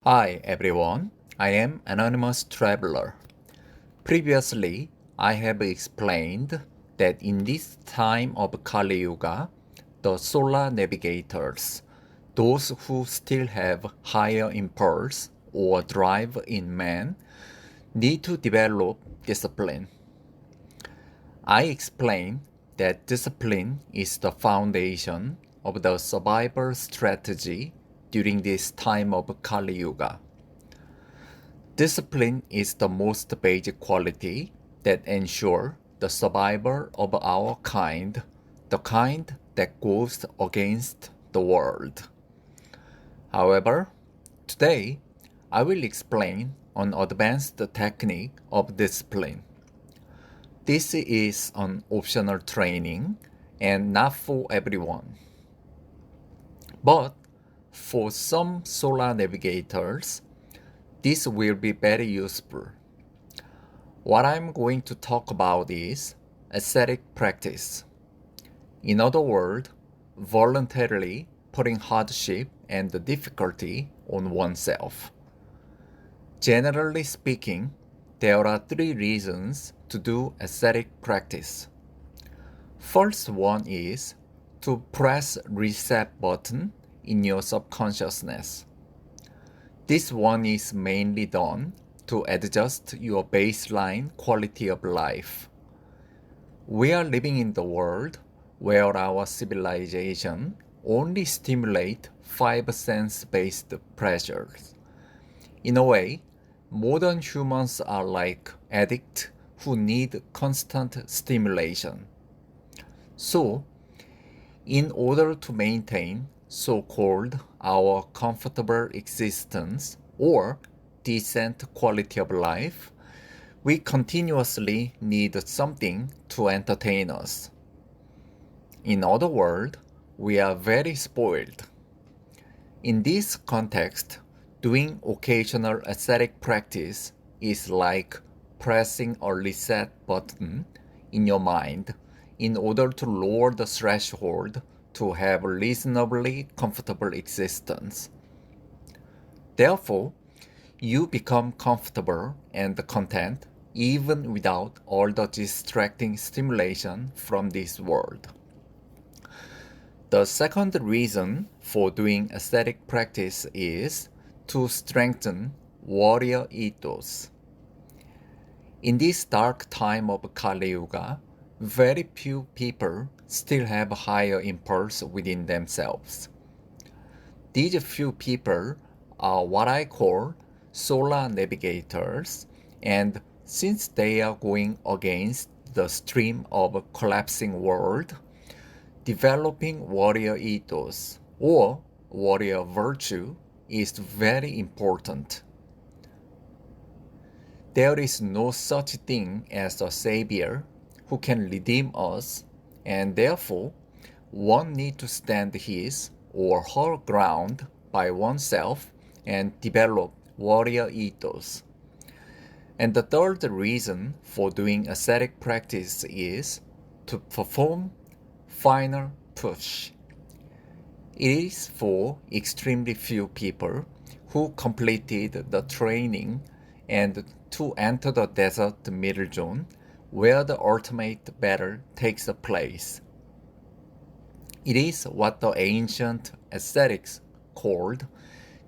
Hi everyone, I am Anonymous Traveler. Previously, I have explained that in this time of Kali Yuga, the solar navigators, those who still have higher impulse or drive in man, need to develop discipline. I explained that discipline is the foundation of the survival strategy during this time of Kali Yuga. Discipline is the most basic quality that ensures the survival of our kind, the kind that goes against the world. However, today I will explain an advanced technique of discipline. This is an optional training and not for everyone. But for some solar navigators, this will be very useful. What I'm going to talk about is ascetic practice. In other words, voluntarily putting hardship and difficulty on oneself. Generally speaking, there are three reasons to do ascetic practice. First one is to press reset button in your subconsciousness. This one is mainly done to adjust your baseline quality of life. We are living in the world where our civilization only stimulate five sense-based pleasures. In a way, modern humans are like addicts who need constant stimulation. So, in order to maintain so-called our comfortable existence or decent quality of life, we continuously need something to entertain us. In other words, we are very spoiled. In this context, doing occasional ascetic practice is like pressing a reset button in your mind in order to lower the threshold to have a reasonably comfortable existence. Therefore, you become comfortable and content even without all the distracting stimulation from this world. The second reason for doing ascetic practice is to strengthen warrior ethos. In this dark time of Kali Yuga, very few people still have higher impulse within themselves. These few people are what I call solar navigators, and since they are going against the stream of a collapsing world, developing warrior ethos or warrior virtue is very important. There is no such thing as a savior who can redeem us, and therefore one needs to stand his or her ground by oneself and develop warrior ethos. And the third reason for doing ascetic practice is to perform final push. It is for extremely few people who completed the training and to enter the desert middle zone where the ultimate battle takes place. It is what the ancient ascetics called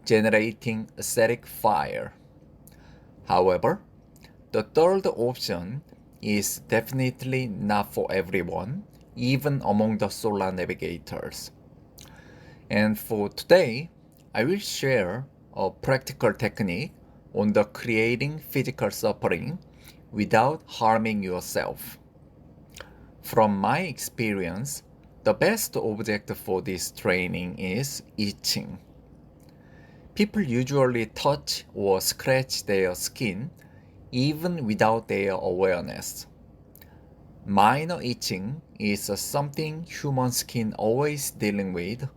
generating ascetic fire. However, the third option is definitely not for everyone, even among the solar navigators. And for today, I will share a practical technique on the creating physical suffering without harming yourself. From my experience, the best object for this training is itching. People usually touch or scratch their skin even without their awareness. Minor itching is something human skin always dealing with,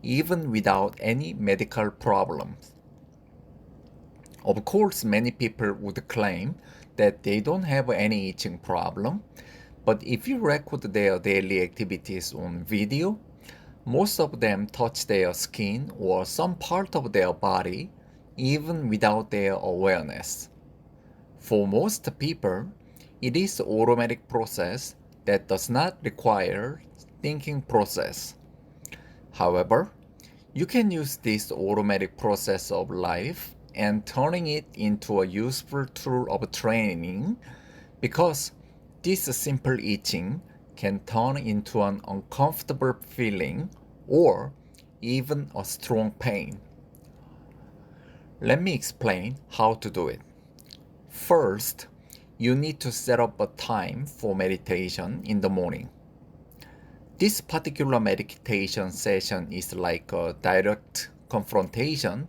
even without any medical problems. Of course, many people would claim that they don't have any itching problem, but if you record their daily activities on video, most of them touch their skin or some part of their body even without their awareness. For most people, it is an automatic process that does not require thinking process. However, you can use this automatic process of life and turning it into a useful tool of training because this simple itching can turn into an uncomfortable feeling or even a strong pain. Let me explain how to do it. First, you need to set up a time for meditation in the morning. This particular meditation session is like a direct confrontation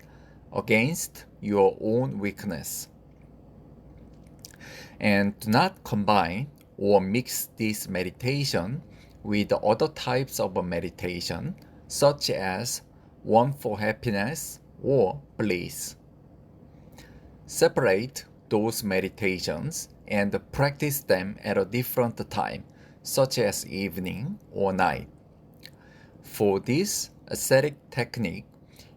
against your own weakness. And do not combine or mix this meditation with other types of meditation, such as one for happiness or bliss. Separate those meditations and practice them at a different time, such as evening or night. For this ascetic technique,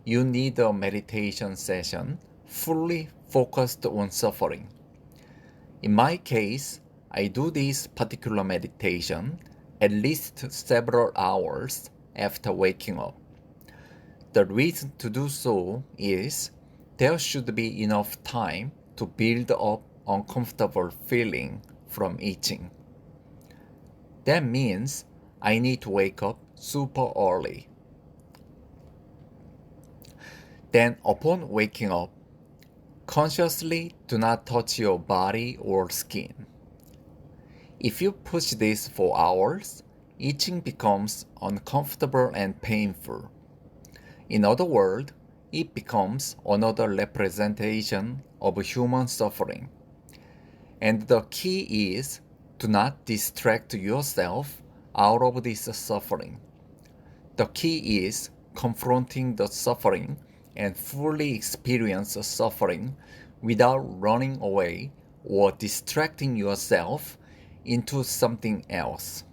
you need a meditation session fully focused on suffering. In my case, I do this particular meditation at least several hours after waking up. The reason to do so is there should be enough time to build up uncomfortable feeling from itching. That means I need to wake up super early. Then upon waking up, consciously do not touch your body or skin. If you push this for hours, itching becomes uncomfortable and painful. In other words, it becomes another representation of human suffering. And the key is to not distract yourself out of this suffering. The key is confronting the suffering and fully experience suffering without running away or distracting yourself into something else.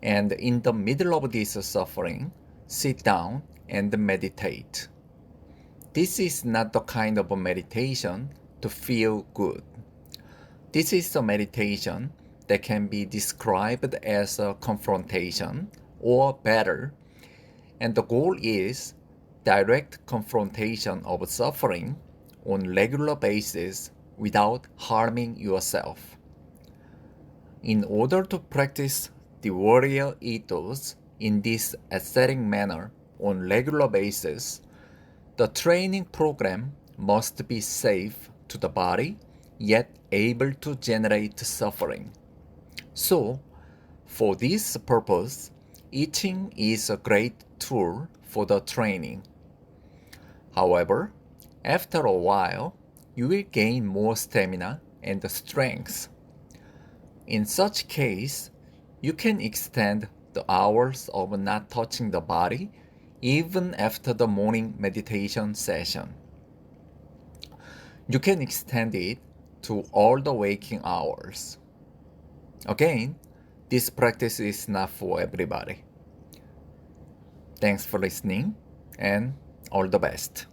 And in the middle of this suffering, sit down and meditate. This is not the kind of a meditation to feel good. This is a meditation that can be described as a confrontation or better, and the goal is direct confrontation of suffering on regular basis without harming yourself. In order to practice the warrior ethos in this ascetic manner on regular basis, the training program must be safe to the body, yet able to generate suffering. So, for this purpose, itching is a great tool for the training. However, after a while, you will gain more stamina and strength. In such case, you can extend the hours of not touching the body even after the morning meditation session. You can extend it to all the waking hours. Again, this practice is not for everybody. Thanks for listening and all the best.